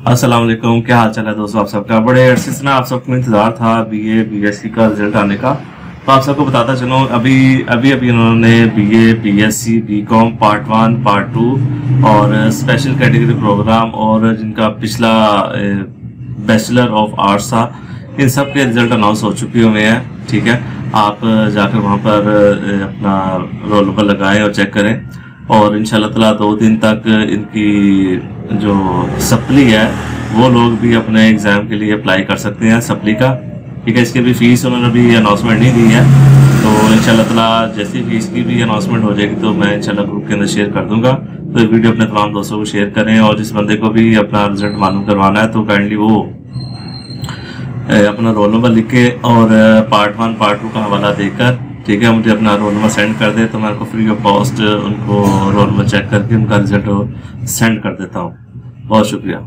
अस्सलाम वालेकुम, क्या हाल चाल है दोस्तों आप सबका। बड़े अरसे से ना आप सबको इंतज़ार था बीए बीएससी का रिजल्ट आने का। तो आप सबको बताता चलूँ, अभी अभी अभी उन्होंने BA BSc BCom part 1 part 2 और स्पेशल कैटेगरी प्रोग्राम और जिनका पिछला बैचलर ऑफ आर्ट्स था, इन सब के रिजल्ट अनाउंस हो चुके हुए हैं। ठीक है, आप जाकर वहाँ पर अपना रोल नंबर लगाएं और चेक करें, और इंशाल्लाह ताला 2 दिन तक इनकी जो सप्ली है वो लोग भी अपने एग्ज़ाम के लिए अप्लाई कर सकते हैं सप्ली का। ठीक है, इसकी भी फ़ीस उन्होंने भी अनाउंसमेंट नहीं दी है, तो इंशाल्लाह ताला जैसी फ़ीस की भी अनाउंसमेंट हो जाएगी तो मैं इंशाल्लाह ग्रुप के अंदर शेयर कर दूंगा। तो ये वीडियो अपने तमाम दोस्तों को शेयर करें, और जिस बंदे को भी अपना रिजल्ट मालूम करवाना है तो काइंडली वो अपना रोल नंबर लिख के और पार्ट 1 पार्ट 2 का हवाला देकर, ठीक है, मुझे अपना रोल नंबर सेंड कर दे तो मैं उनको फ्री ऑफ कॉस्ट उनको रोल नंबर चेक करके उनका रिजल्ट सेंड कर देता हूँ। बहुत शुक्रिया।